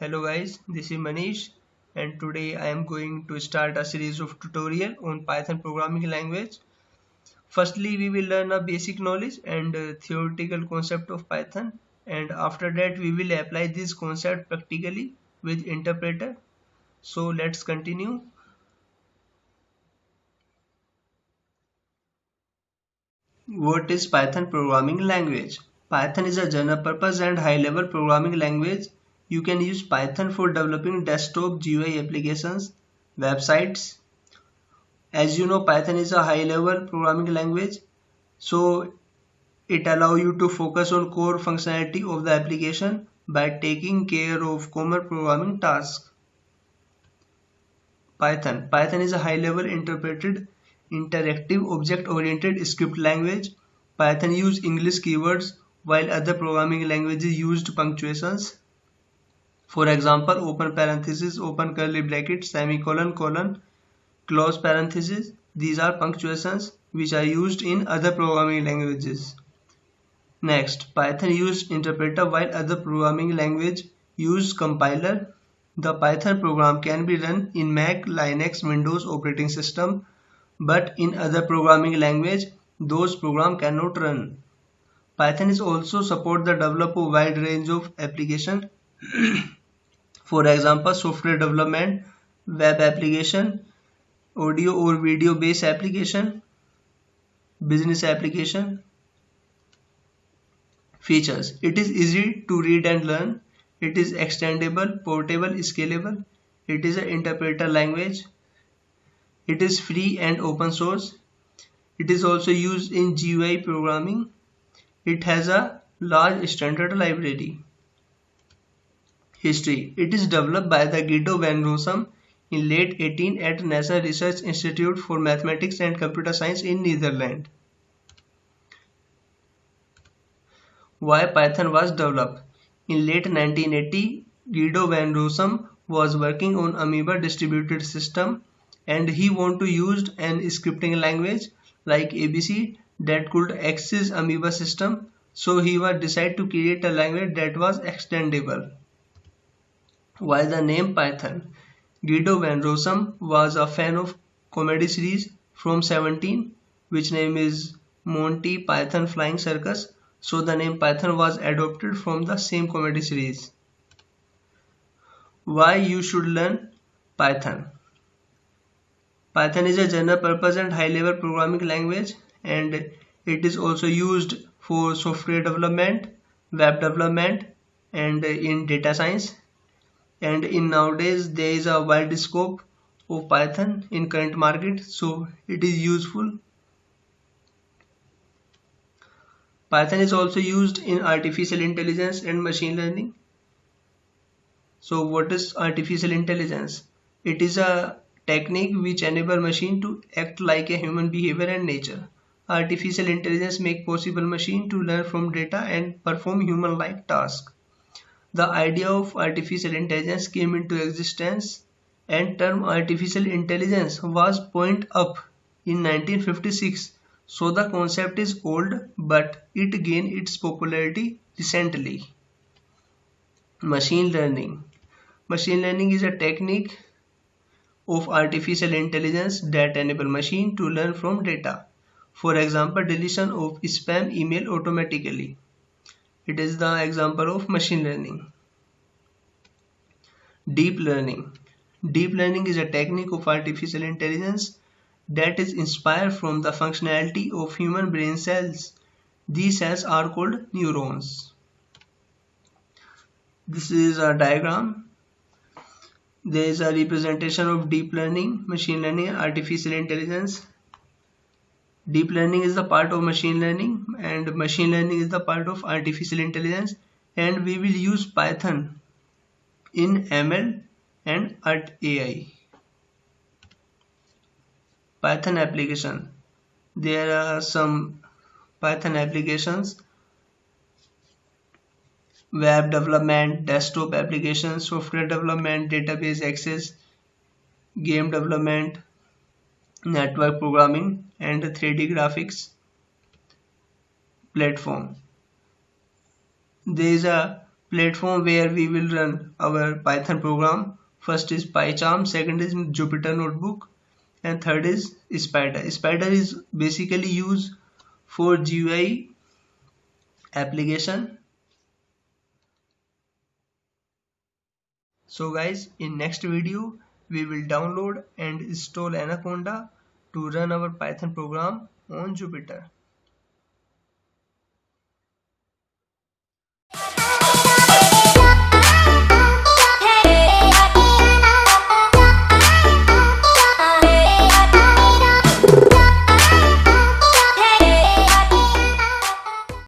Hello guys, this is Manish and today I am going to start a series of tutorial on Python programming language. Firstly, we will learn a basic knowledge and theoretical concept of Python, and after that we will apply this concept practically with interpreter. So let's continue. What is Python programming language? Python is a general purpose and high level programming language. You can use Python for developing desktop GUI applications, websites. As you know, Python is a high level programming language, so it allows you to focus on core functionality of the application by taking care of common programming tasks. Python is a high level interpreted interactive object oriented script language. Python uses English keywords while other programming languages used punctuations. For example, open parenthesis, open curly bracket, semicolon, colon, close parenthesis. These are punctuations which are used in other programming languages. Next, Python uses interpreter while other programming language use compiler. The Python program can be run in Mac, Linux, Windows operating system, but in other programming language, those programs cannot run. Python is also support the develop a wide range of application. For example, software development, web application, audio or video based application, business application. Features: it is easy to read and learn, it is extendable, portable, scalable, it is an interpreter language, it is free and open source, it is also used in GUI programming, it has a large standard library. History: it is developed by the Guido van Rossum in late 18 at NASA Research Institute for Mathematics and Computer Science in Netherlands. Why Python was developed. In late 1980, Guido van Rossum was working on Amoeba distributed system and he wanted to use an scripting language like ABC that could access Amoeba system, so he was decided to create a language that was extendable. Why the name Python? Guido van Rossum was a fan of comedy series from 17, which name is Monty Python Flying Circus, so the name Python was adopted from the same comedy series. Why you should learn Python? Python is a general purpose and high level programming language and it is also used for software development, web development and in data science. And in nowadays there is a wide scope of Python in current market, so it is useful. Python is also used in artificial intelligence and machine learning. So what is artificial intelligence? It is a technique which enable machine to act like a human behavior and nature. Artificial intelligence make possible machine to learn from data and perform human-like tasks. The idea of artificial intelligence came into existence and term artificial intelligence was point up in 1956. So the concept is old but it gained its popularity recently. Machine learning. Machine learning is a technique of artificial intelligence that enable machine to learn from data. For example, deletion of spam email automatically. It is the example of machine learning. Deep learning. Deep learning is a technique of artificial intelligence that is inspired from the functionality of human brain cells. These cells are called neurons. This is a diagram. There is a representation of deep learning, machine learning, and artificial intelligence. Deep learning is the part of machine learning and machine learning is the part of artificial intelligence, and we will use Python in ML and at AI. Python application. There are some Python applications: web development, desktop applications, software development, database access, game development, network programming, and 3D graphics platform. There is a platform where we will run our Python program. First is PyCharm, second is Jupyter Notebook, and third is Spider. Spider is basically used for GUI application. So guys, in next video we will download and install Anaconda to run our Python program on Jupyter.